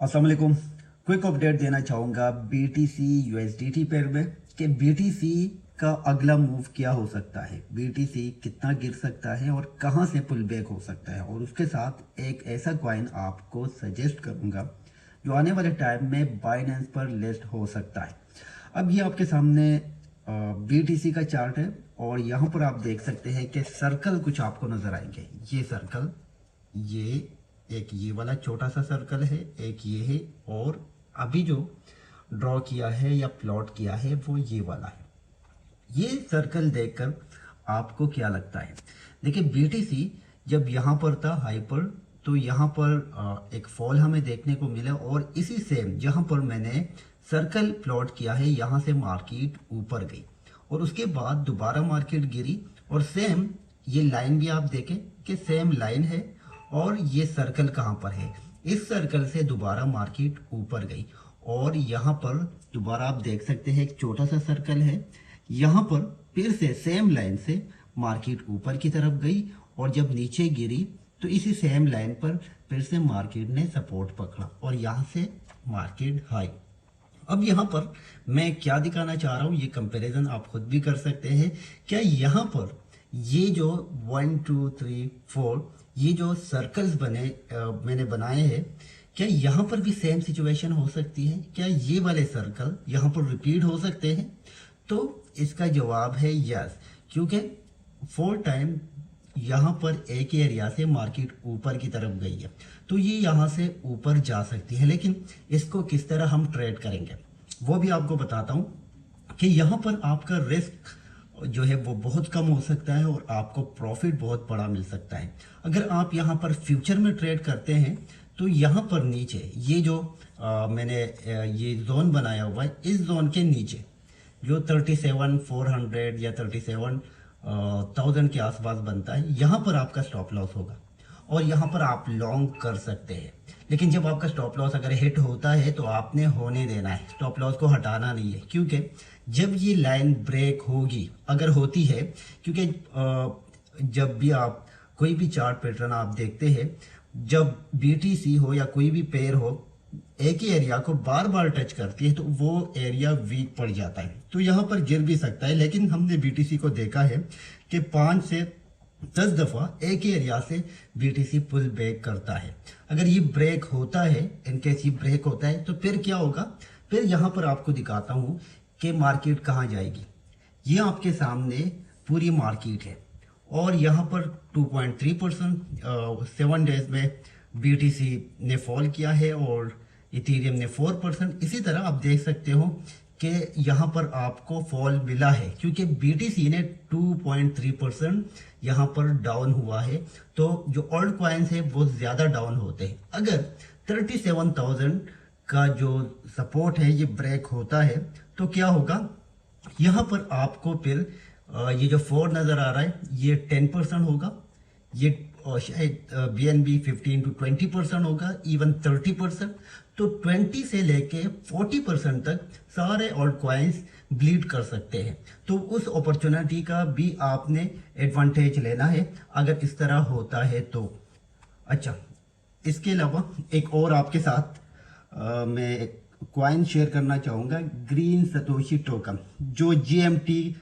अस्सलाम वालेकुम। Quick update देना चाहूँगा BTC USDT पेयर में कि BTC का अगला मूव क्या हो सकता है, BTC कितना गिर सकता है और कहां से पुल बैक हो सकता है। और उसके साथ एक ऐसा कॉइन आपको सजेस्ट करूंगा जो आने वाले टाइम में बाइनेंस पर लिस्ट हो सकता है। अब ये आपके सामने BTC का चार्ट है और यहाँ पर आप देख सकते हैं कि सर्कल कुछ आपको नजर आएंगे। ये सर्कल, ये एक ये वाला छोटा सा सर्कल है, एक ये है, और अभी जो ड्रॉ किया है या प्लॉट किया है वो ये वाला है। ये सर्कल देखकर आपको क्या लगता है? देखिए, BTC जब यहाँ पर था हाई पर, तो यहाँ पर एक फॉल हमें देखने को मिला और इसी सेम जहाँ पर मैंने सर्कल प्लॉट किया है यहाँ से मार्केट ऊपर गई और उसके बाद दोबारा मार्केट गिरी और सेम ये लाइन भी आप देखें कि सेम लाइन है और ये सर्कल कहाँ पर है। इस सर्कल से दोबारा मार्केट ऊपर गई और यहाँ पर दोबारा आप देख सकते हैं एक छोटा सा सर्कल है। यहाँ पर फिर से सेम लाइन से मार्केट ऊपर की तरफ गई और जब नीचे गिरी तो इसी सेम लाइन पर फिर से मार्केट ने सपोर्ट पकड़ा और यहाँ से मार्केट हाई। अब यहाँ पर मैं क्या दिखाना चाह रहा हूँ, ये कंपैरिजन आप खुद भी कर सकते हैं। क्या यहाँ पर ये जो 1 2 3 4 ये जो सर्कल्स मैंने बनाए हैं, क्या यहाँ पर भी सेम सिचुएशन हो सकती है? क्या ये वाले सर्कल यहाँ पर रिपीट हो सकते हैं? तो इसका जवाब है यस, क्योंकि 4 टाइम यहाँ पर एक एरिया से मार्केट ऊपर की तरफ गई है तो ये यहाँ से ऊपर जा सकती है। लेकिन इसको किस तरह हम ट्रेड करेंगे वो भी आपको बताता हूँ कि यहाँ पर आपका रिस्क जो है वो बहुत कम हो सकता है और आपको प्रॉफिट बहुत बड़ा मिल सकता है। अगर आप यहाँ पर फ्यूचर में ट्रेड करते हैं तो यहाँ पर नीचे ये जो मैंने ये जोन बनाया हुआ है, इस जोन के नीचे जो 37,400 या 37,000 के आसपास बनता है, यहाँ पर आपका स्टॉप लॉस होगा और यहाँ पर आप लॉन्ग कर सकते हैं। लेकिन जब आपका स्टॉप लॉस अगर हिट होता है तो आपने होने देना है, स्टॉप लॉस को हटाना नहीं है, क्योंकि जब ये लाइन ब्रेक होगी, अगर होती है, क्योंकि जब भी आप कोई भी चार्ट पैटर्न आप देखते हैं, जब BTC हो या कोई भी पेयर हो एक ही एरिया को बार बार टच करती है तो वो एरिया वीक पड़ जाता है, तो यहाँ पर गिर भी सकता है। लेकिन हमने BTC को देखा है कि 5 से 10 दफा एक ही एरिया से BTC पुल बैक करता है। अगर ये ब्रेक होता है, इनकेस ये ब्रेक होता है, तो फिर क्या होगा? फिर यहाँ पर आपको दिखाता हूँ कि मार्केट कहाँ जाएगी। ये आपके सामने पूरी मार्केट है और यहाँ पर 2.3% 7 डेज में BTC ने फॉल किया है और इथेरियम ने 4%। इसी तरह आप देख सकते हो कि यहाँ पर आपको फॉल मिला है क्योंकि BTC ने 2.3% यहाँ पर डाउन हुआ है। तो जो ओल्ड कॉइन्स है वो ज़्यादा डाउन होते हैं। अगर 37,000 का जो सपोर्ट है ये ब्रेक होता है तो क्या होगा? यहाँ पर आपको फिर ये जो 4 नज़र आ रहा है ये 10% होगा, ये शायद BNB 15 to 20% होगा, इवन 30%। तो 20 से लेके 40% तक सारे ऑल्ट कॉइन्स ब्लीड कर सकते हैं। तो उस अपॉर्चुनिटी का भी आपने एडवांटेज लेना है अगर इस तरह होता है तो। अच्छा, इसके अलावा एक और आपके साथ मैं कॉइन शेयर करना चाहूँगा, ग्रीन सतोशी टोकन, जो GMT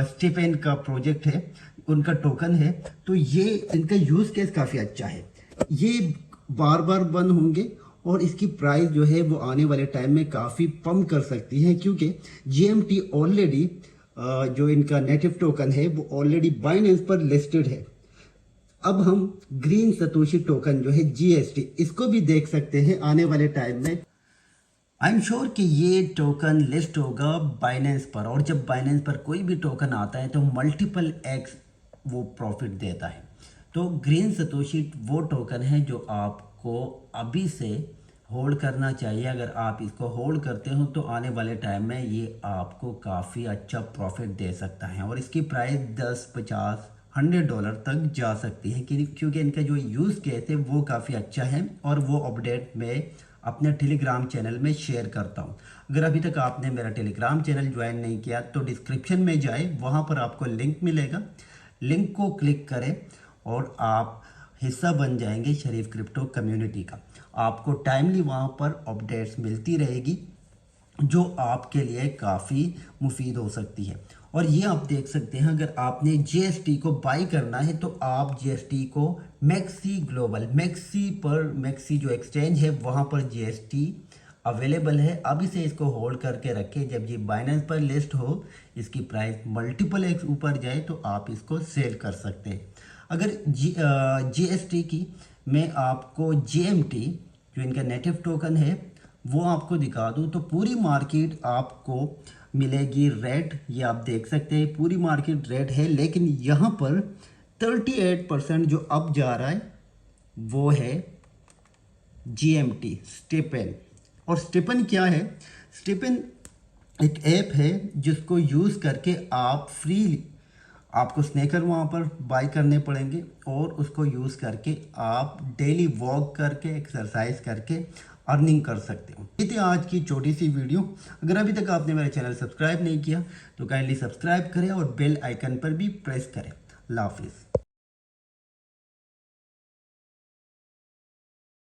स्टिपेन का प्रोजेक्ट है, उनका टोकन है। तो ये इनका यूज केस काफ़ी अच्छा है। ये बार बार बंद होंगे और इसकी प्राइस जो है वो आने वाले टाइम में काफ़ी पंप कर सकती है, क्योंकि GMT ऑलरेडी जो इनका नेटिव टोकन है वो ऑलरेडी बाइनेंस पर लिस्टेड है। अब हम ग्रीन सतोशी टोकन जो है GST, इसको भी देख सकते हैं आने वाले टाइम में। आई एम श्योर कि ये टोकन लिस्ट होगा बाइनेंस पर और जब बाइनेंस पर कोई भी टोकन आता है तो मल्टीपल एक्स वो प्रॉफिट देता है। तो ग्रीन सतोशी वो टोकन है जो आपको अभी से होल्ड करना चाहिए। अगर आप इसको होल्ड करते हो तो आने वाले टाइम में ये आपको काफ़ी अच्छा प्रॉफिट दे सकता है और इसकी प्राइस 10, 50, $100 तक जा सकती है, क्योंकि इनका जो यूज़ केस है वो काफ़ी अच्छा है और वो अपडेट में अपने टेलीग्राम चैनल में शेयर करता हूँ। अगर अभी तक आपने मेरा टेलीग्राम चैनल ज्वाइन नहीं किया तो डिस्क्रिप्शन में जाए, वहाँ पर आपको लिंक मिलेगा, लिंक को क्लिक करें और आप हिस्सा बन जाएंगे शरीफ क्रिप्टो कम्युनिटी का। आपको टाइमली वहाँ पर अपडेट्स मिलती रहेगी, जो आपके लिए काफ़ी मुफीद हो सकती है। और ये आप देख सकते हैं, अगर आपने GST को बाई करना है तो आप GST को मैक्सी ग्लोबल, मैक्सी जो एक्सचेंज है वहाँ पर GST अवेलेबल है। अभी से इसको होल्ड करके रखें, जब ये बाइनेंस पर लिस्ट हो, इसकी प्राइस मल्टीपल एक्स ऊपर जाए तो आप इसको सेल कर सकते हैं। अगर GST की मैं आपको GMT जो इनका नेटिव टोकन है वो आपको दिखा दूं तो पूरी मार्केट आपको मिलेगी रेड। ये आप देख सकते हैं पूरी मार्केट रेड है, लेकिन यहाँ पर 38% जो अब जा रहा है वो है GMT स्टेपन। और स्टेपन क्या है? स्टेपन एक ऐप है जिसको यूज़ करके आप आपको स्नेकर वहाँ पर बाई करने पड़ेंगे और उसको यूज़ करके आप डेली वॉक करके एक्सरसाइज करके अर्निंग कर सकते हो। ये थी आज की छोटी सी वीडियो। अगर अभी तक आपने मेरा चैनल सब्सक्राइब नहीं किया तो काइंडली सब्सक्राइब करें और बेल आइकन पर भी प्रेस करें। अल्लाह हाफिज़।